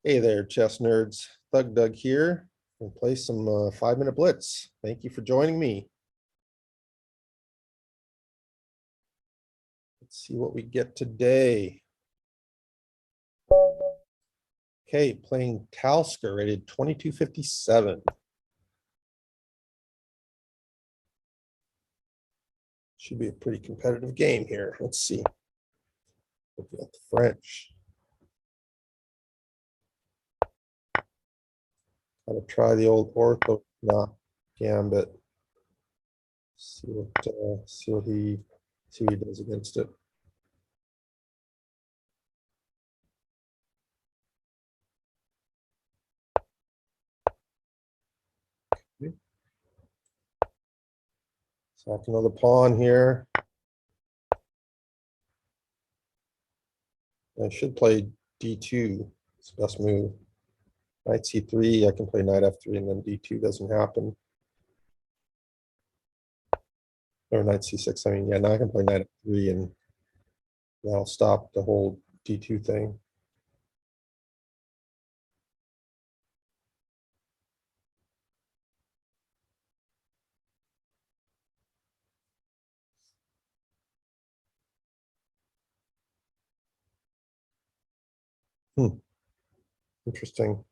Hey there, chess nerds. Thug Doug here. We'll play some 5-minute blitz. Thank you for joining me. Let's see what we get today. Okay, playing Talsker, rated 2257. Should be a pretty competitive game here. Let's see. Looking at the French. Gotta try the old Ortho Gambit. See what he does against it. Okay. Sack another pawn here. I should play d2. It's the best move. Knight c3, I can play knight f3, and then d2 doesn't happen. Or knight c6, I mean, yeah, now I can play knight f3, and that'll stop the whole d2 thing. Interesting.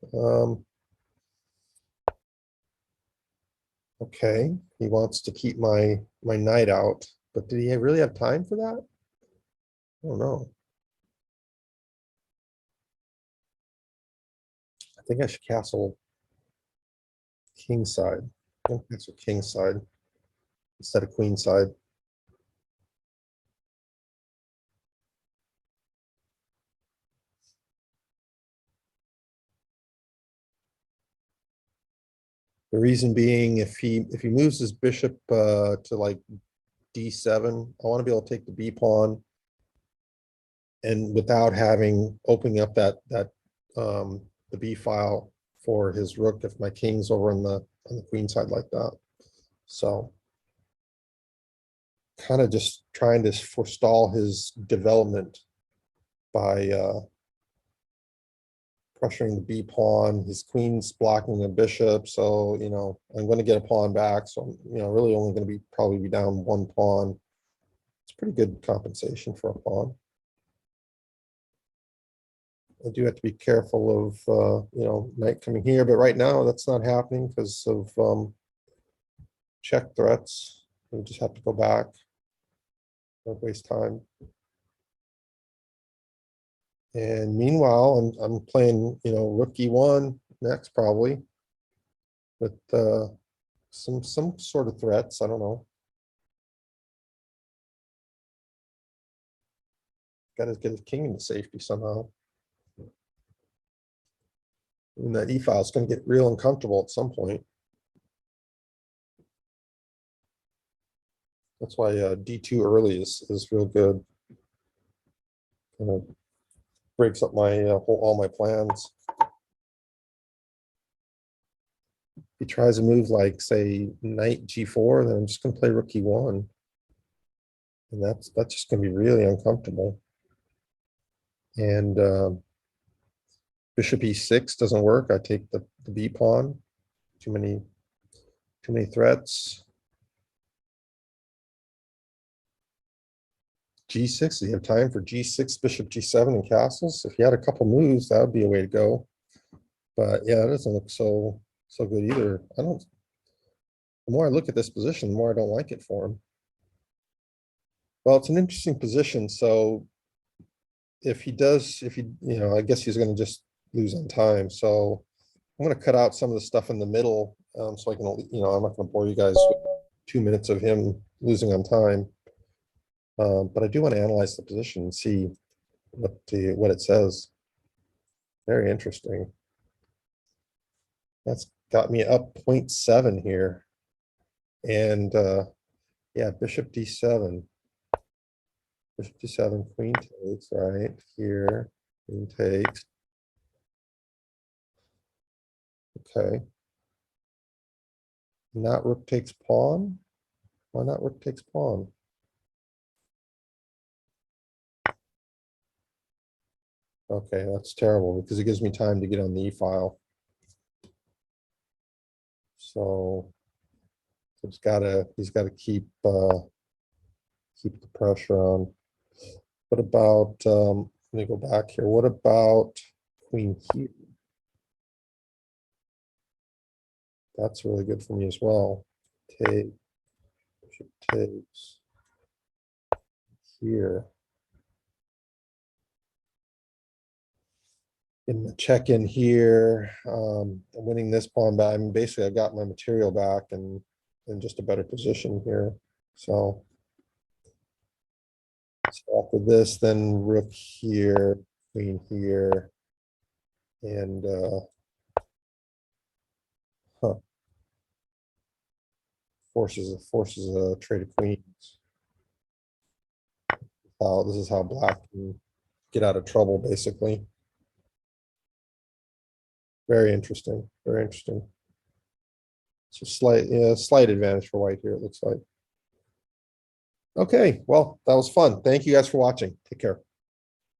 Okay, he wants to keep my knight out, but did he really have time for that? I don't know. I think I should castle king side. I think castle king side instead of queen side. The reason being, if he moves his bishop to like d7, I want to be able to take the b pawn, and without having opening up that the b file for his rook if my king's over on the queen side like that. So kind of just trying to forestall his development by pressuring the b pawn. His queen's blocking the bishop, so I'm going to get a pawn back. So I'm really only going to be probably down one pawn. It's pretty good compensation for a pawn. I do have to be careful of knight coming here, but right now that's not happening because of check threats. We just have to go back. Don't waste time. And meanwhile, I'm playing rook e1 next probably with some sort of threats. I don't know. Got to get his king into safety somehow. And that e-file is going to get real uncomfortable at some point. That's why d2 early is real good. Kind of breaks up my all my plans. If he tries a move like say knight g4, then I'm just going to play rook e1, and that's just going to be really uncomfortable. And bishop e6 doesn't work. I take the b pawn. Too many threats. g6. Do you have time for g6, bishop g7, and castles? If you had a couple moves, that would be a way to go. But yeah, it doesn't look so good either. The more I look at this position, the more I don't like it for him. Well, it's an interesting position. So if he, I guess he's going to just lose on time. So I'm going to cut out some of the stuff in the middle, so I can, I'm not going to bore you guys with 2 minutes of him losing on time. But I do want to analyze the position and see what it says. Very interesting. That's got me up 0.7 here. And yeah, bishop d7. Bishop d7, queen takes, right here. Queen takes. Okay. Not rook takes pawn. Why not rook takes pawn? Okay, that's terrible because it gives me time to get on the e-file. So he's gotta keep keep the pressure on. What about, let me go back here. What about queen here? That's really good for me as well. Take, bishop takes here. In the check in here, I'm winning this pawn back. I mean, basically, I've got my material back and in just a better position here. So after this, then rook here, queen here, and huh, forces a trade of queens. This is how black can get out of trouble, basically. Very interesting. Very interesting. It's a slight advantage for white here, it looks like. Okay, well, that was fun. Thank you guys for watching. Take care.